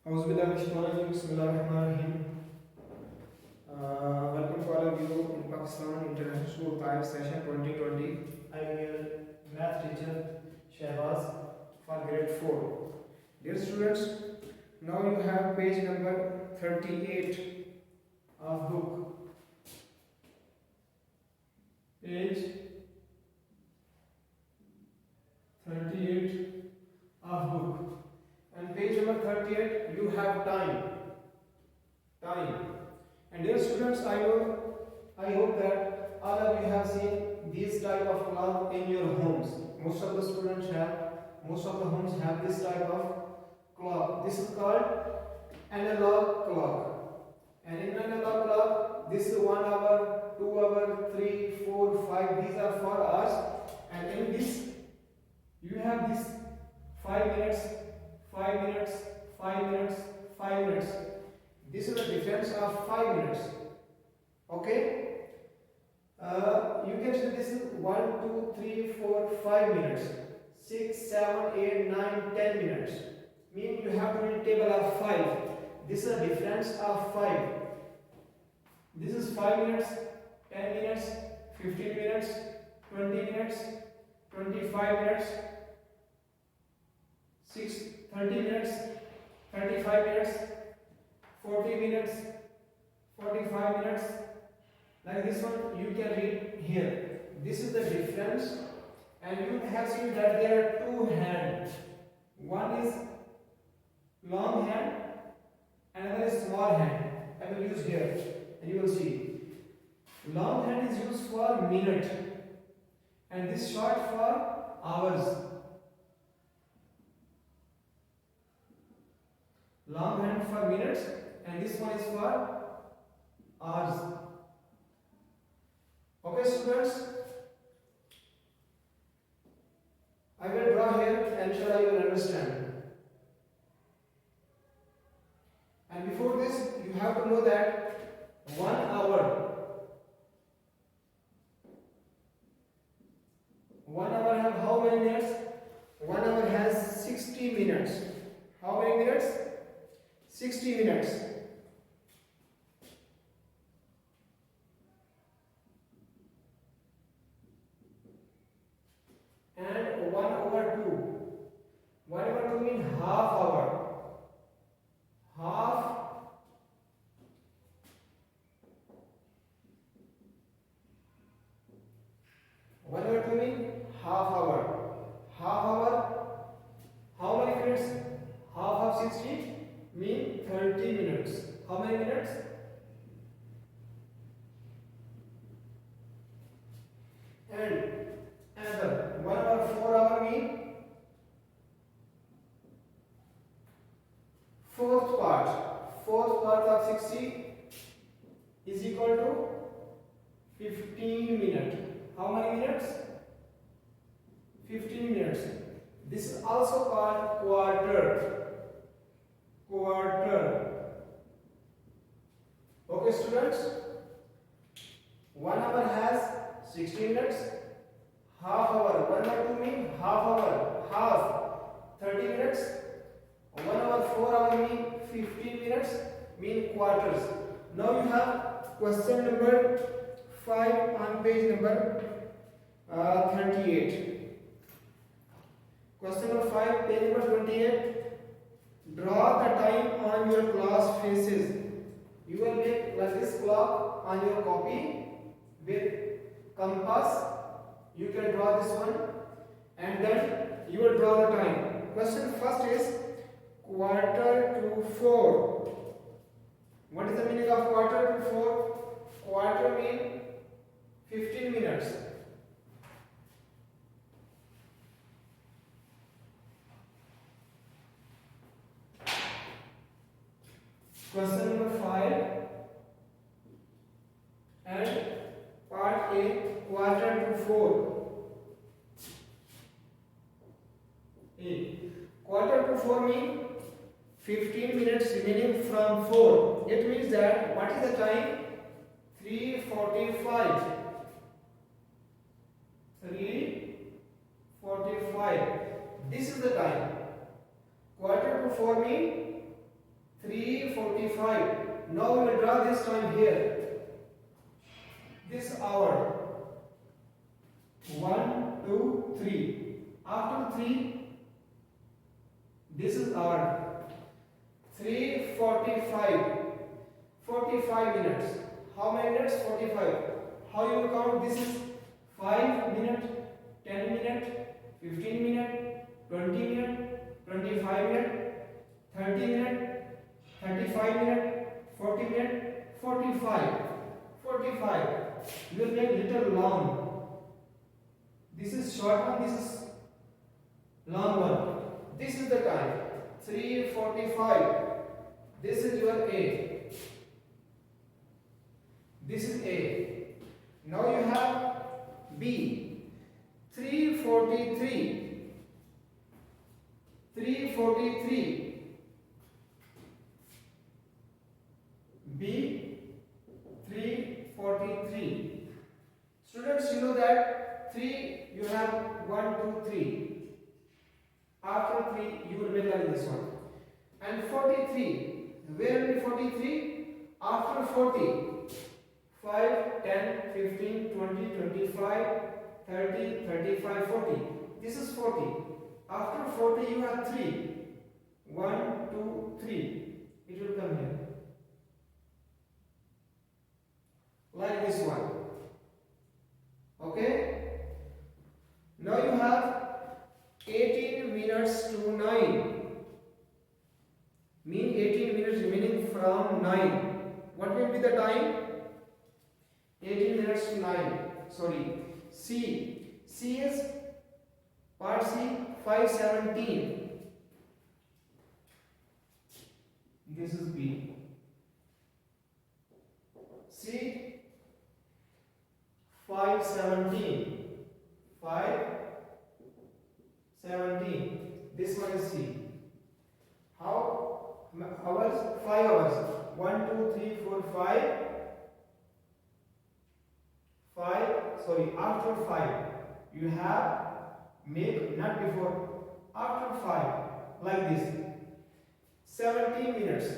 Bismillahirrahmanirrahim. Welcome to all of you in Pakistan International School 5 session 2020. I am your math teacher Shehbaz for grade 4. Dear students, now you have page number 38 of book. Page 38 of book. And page number 38 you have time. And dear students, I hope that all of you have seen this type of clock in your homes. Most of the homes have this type of clock. This is called analog clock. And in analog clock, this is 1 hour, 2 hour, 3, 4, 5, these are for hours. And in this you have this 5 minutes, 5 minutes, 5 minutes, 5 minutes. This is the difference of 5 minutes. Okay? You can say this is 1, 2, 3, 4, 5 minutes. 6, 7, 8, 9, 10 minutes. Mean you have to read table of 5. This is the difference of 5. This is 5 minutes, 10 minutes, 15 minutes, 20 minutes, 25 minutes, 30 minutes, 35 minutes, 40 minutes, 45 minutes. Like this one you can read here. This is the difference, and you have seen that there are two hands. One is long hand, another is small hand. I will use here and you will see. Long hand is used for minute and this short for hours. Long hand for minutes and this one is for hours. Okay students, I will draw here and inshallah you will understand. And before this you have to know that 1 hour have how many minutes? 1 hour has 60 minutes. How many minutes? 60 minutes. And 1 over 2. 1 over 2 means half hour. Half. 1 over 2 means half hour. Half hour. How many minutes? Half of 60 mean 30 minutes. How many minutes? And another 1 over 4 hour mean fourth part. Fourth part of 60 is equal to 15 minutes. How many minutes? 15 minutes. This is also called quarter. Okay students, 1 hour has 60 minutes. Half hour, 1 over 2 mean half hour, half 30 minutes. 1 over 4 hour mean 15 minutes, mean quarters. Now you have question number 5 on page number 38. Question number 5, page number 28. Draw the time on your class faces. You will make like this clock on your copy with compass. You can draw this one and then you will draw the time. Question first is quarter to 4. What is the meaning of quarter to 4? Quarter means 15 minutes. Question number 5 and part A, quarter to 4. A. Quarter to 4 means 15 minutes remaining from 4. It means that what is the time? 3:45. 3:45. This is the time. Quarter to 4 means 3:45. Now we will draw this time here. This hour. 1, 2, 3. After 3, this is hour. 3:45. 45 minutes. How many minutes? 45. How you will count? This is 5 minutes, 10 minutes, 15 minutes, 20 minutes, 25 minutes, 30 minutes, 35 minutes, 40 minutes, 45. 45. You will make little long. This is short one, this is long one. This is the time. 3:45. This is your A. This is A. Now you have B. 3:43. 3:43. B. 3:43. Students, you know that 3 you have 1, 2, 3. After 3 you will make like this one. And 43. Where will be 43? After 40. 5, 10, 15, 20, 25, 30, 35, 40. This is 40. After 40 you have 3. 1, 2, 3. It will come here. Like this one. Okay? Now you have 18 minutes to 9. Mean 18 minutes remaining from 9. What will be the time? 18 minutes to 9. Sorry. C. C is part C 5:17. This is B. C 5:17. 5:17. This one is C. How hours? 5 hours. 1, 2, 3, 4, 5. 5. Sorry. After 5, you have make not before. After 5, like this. 17 minutes.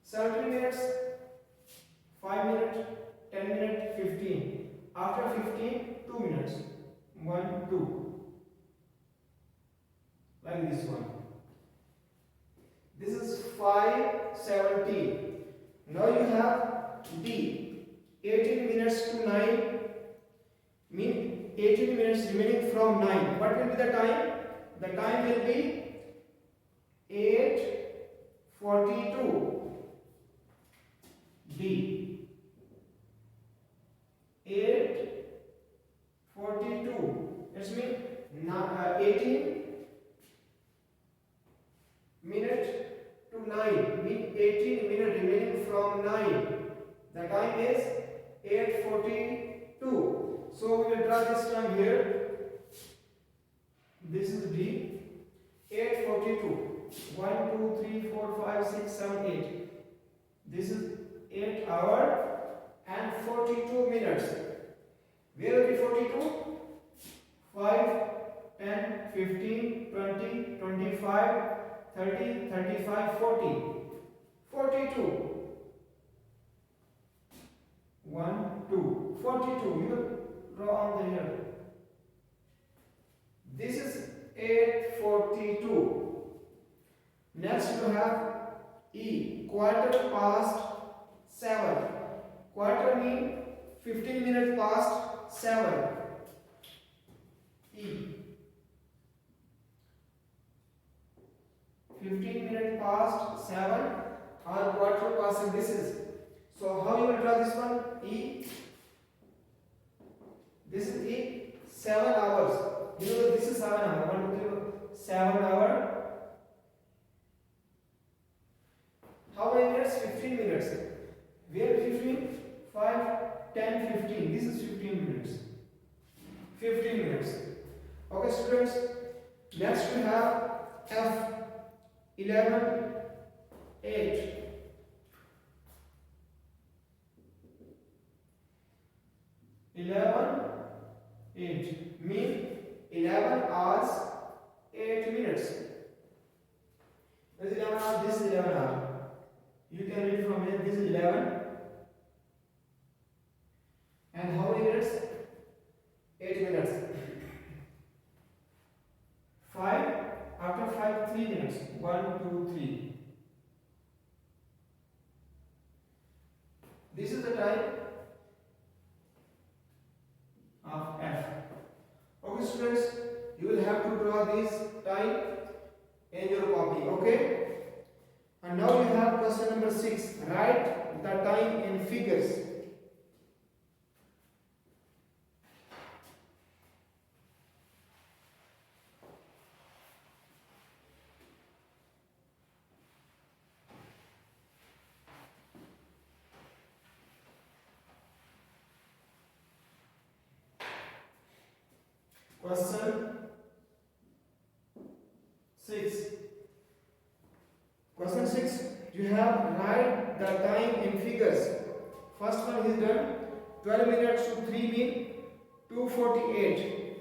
17 minutes. 5 minutes. 10 minutes. 15. After 15, 2 minutes. 1, 2. Like this one. This is 5:17. Now you have D. 18 minutes to 9. Mean 18 minutes remaining from 9. What will be the time? The time will be 8:42. D. 8:42. That's mean 18 minutes to 9. Mean 18 minutes remaining from 9. The time is 8:42. So we will draw this time here. This is D. 8:42. 1, 2, 3, 4, 5, 6, 7, 8. This is 8 hours and 42 minutes. Where will be 42? 5, 10, 15, 20, 25, 30, 35, 40. 42. 1, 2. 42. You will draw on the here. This is 8:42. Next you have E. Quarter past 7. Quarter mean 15 minutes past 7. E. 15 minutes past 7 or quarter past. This is. So how you will draw this one? E. This is E. 7 hours. You know this is 7 hours. 1, 2, 3, 7 hours. How many minutes? 15 minutes. Where 15? 5, 10, 15. This is 15 minutes. 15 minutes. Okay, students. Next we have F. 11, 8. 11, 8. Mean 11 hours, 8 minutes. This is 11 hour, this is 11 hour. You can read from here, this is 11. And how many minutes? 8 minutes. 5, after 5, 3 minutes. 1, 2, 3. This is the time of F. Okay students, you will have to draw this time in your copy, okay? And now you have question number 6. Write the time in figures. Question 6. Question 6. You have write the time in figures. First one is done. 12 minutes to 3 mean 2:48.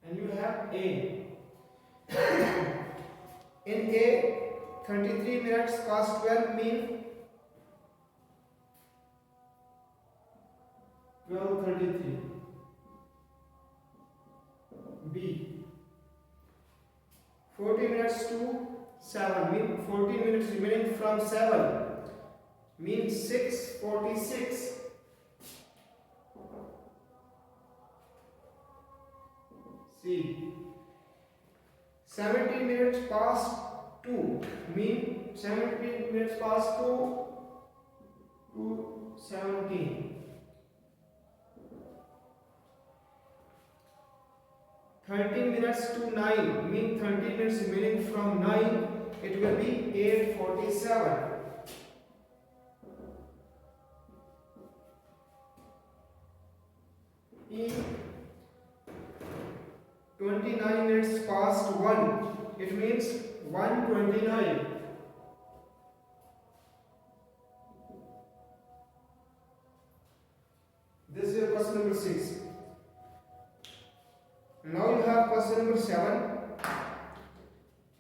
And you have A. In A, 33 minutes past 12 mean 12:33. B. 40 minutes to 7 mean 14 minutes remaining from 7 means 6:46. C. 17 minutes past 2 mean 17 minutes past 2 to 17. 13 minutes to 9 mean 30 minutes remaining from 9. It will be 8:47. E. 29 minutes past 1. It means 1:29. This is your question number 6. Now you have question number 7.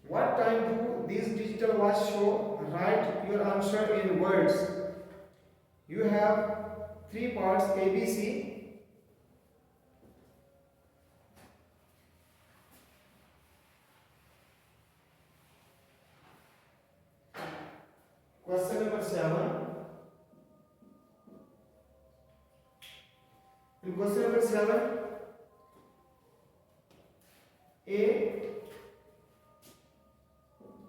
What time do these digital watch show? Write your answer in words. You have 3 parts A, B, C. Question number 7. In question number 7, A,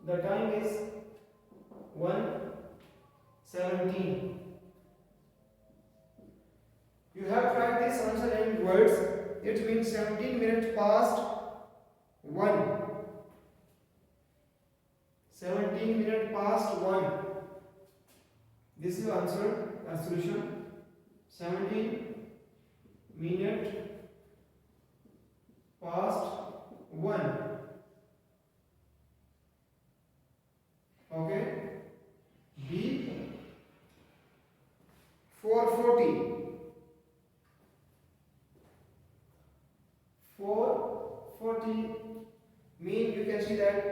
the time is 1:17. You have to write this answer in words. It means 17 minutes past 1. 17 minutes past 1. This is the answer or solution. 17 minutes past 1. Okay. B. 4:40. 4:40 mean you can see that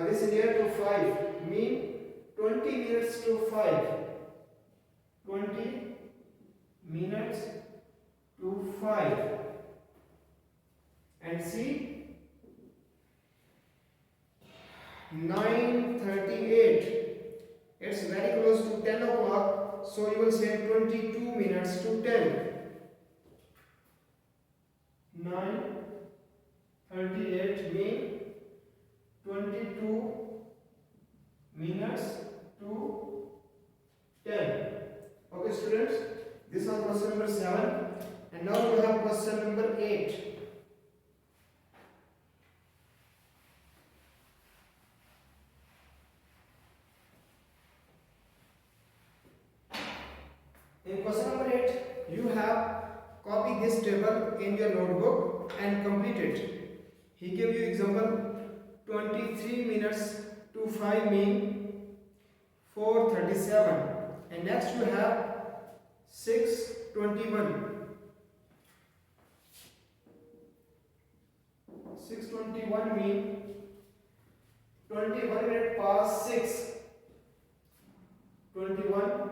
this is near to 5 mean 20 minutes to 5. 20 minutes to 5. And C. 9:38. It's very close to 10 o'clock, so you will say 22 minutes to 10. 9:38 mean 22 minutes to 10. Okay students, this was question number 7, and now we have question number 8. In question number 8, you have copy this table in your notebook and complete it. He gave you example 23 minutes to 5 mean 4:37, and next you have 6:21. 6:21 mean 21 minute past 6. 21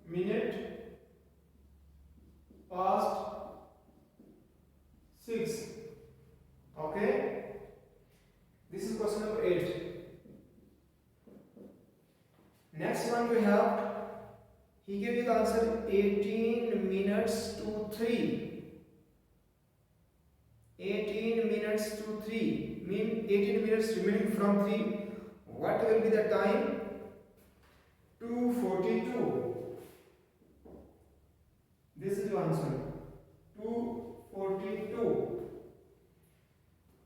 minute past 6. Okay. This is question number 8. Next one we have, he gave you the answer 18 minutes to 3. 18 minutes to 3 mean 18 minutes remaining from 3. What will be the time? 2:42. This is your answer. 2:42.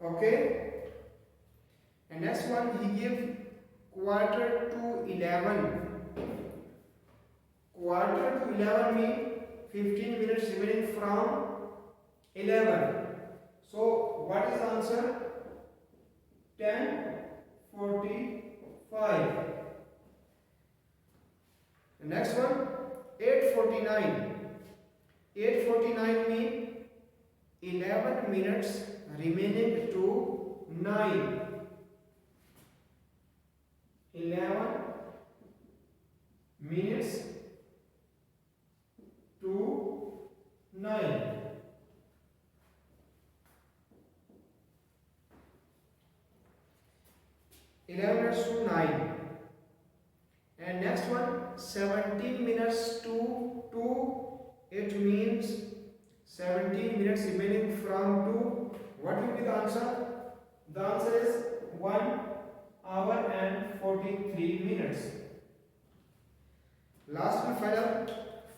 Okay. And next one, he gave quarter to 11. Quarter to 11 mean 15 minutes remaining from 11. So what is the answer? 10:45. The next one, 8:49. 8:49 mean 11 minutes remaining to 9. 11 minutes to 9. Minutes to 9. And next one, 17 minutes to 2. It means 17 minutes remaining from 2. What will be the answer? The answer is 1 hour and 43 minutes. Last we find out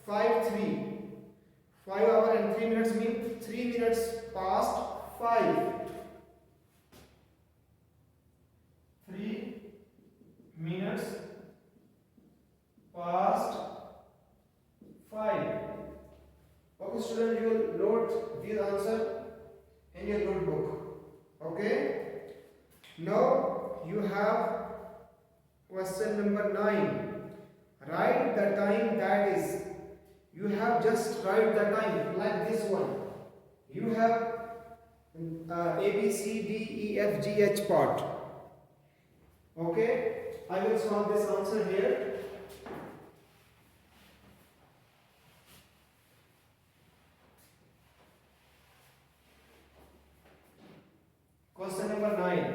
5:3. 5 hour and 3 minutes mean 3 minutes past 5. 3 minutes past 5. Okay, student, you will note this answer in your notebook. Okay. Now you have question number 9. Write the time, that is, you have just write the time like this one. You have A, B, C, D, E, F, G, H part. Okay, I will solve this answer here. Question number 9.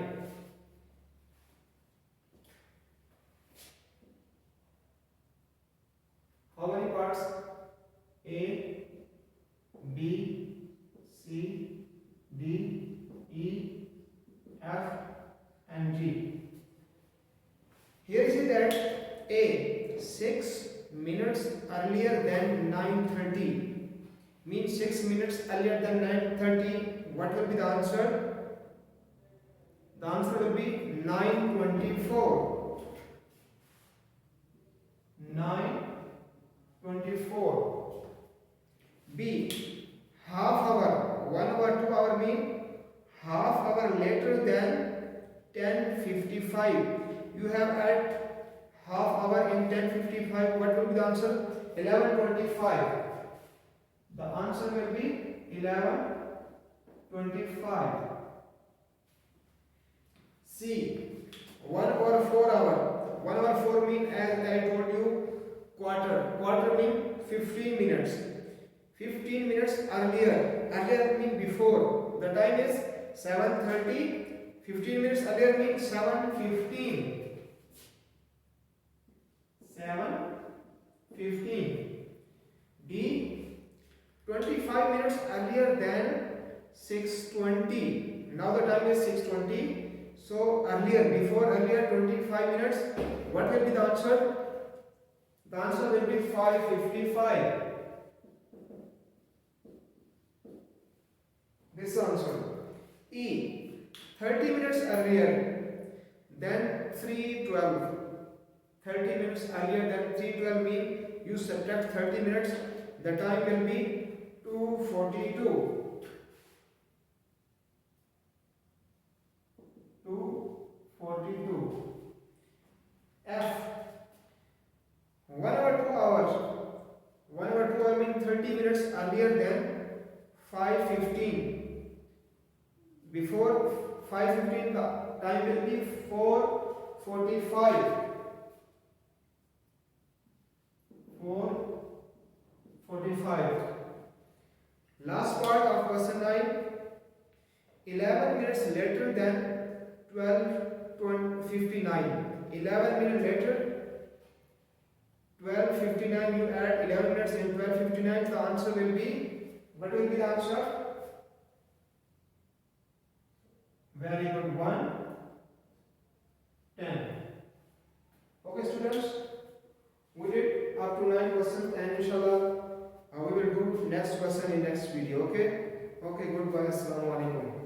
How many parts? A, B, C, D, E, F and G. Here is it that A, 6 minutes earlier than 9:30 means 6 minutes earlier than 9:30. What will be the answer? The answer will be 9:24. 9:24. B, half hour. 1 hour, 2 hour mean half hour later than 10:55. You have add half hour in 10:55. What will be the answer? 11:25. The answer will be 11:25. C, 1 hour 4 hour. 1 hour 4 mean, as I told you, quarter. Quarter mean 15 minutes. 15 minutes earlier. Earlier mean before. The time is 7:30. 15 minutes earlier means 7:15. 7:15. D, 25 minutes earlier than 6:20. Now the time is 6:20. So earlier, before earlier 25 minutes. What will be the answer? The answer will be 5:55. This answer. E, 30 minutes earlier than 3:12. 30 minutes earlier than 3:12 mean you subtract 30 minutes. The time will be 2:42. 2:42. F, 1 hour 2 hours. 1 hour 2 hour mean 30 minutes earlier than 5:15. Before 5:15 the time will be 4 45. 4:45. Last part of question 9. 11 minutes later than 12:59. 11 minutes later, 12:59. You add 11 minutes in 12:59. The answer will be, what will be the answer? Very good. 1:10. Okay, students. We did up to 9 questions, and inshallah we will do next question in next video. Okay. Okay. Goodbye. Assalamu alaikum.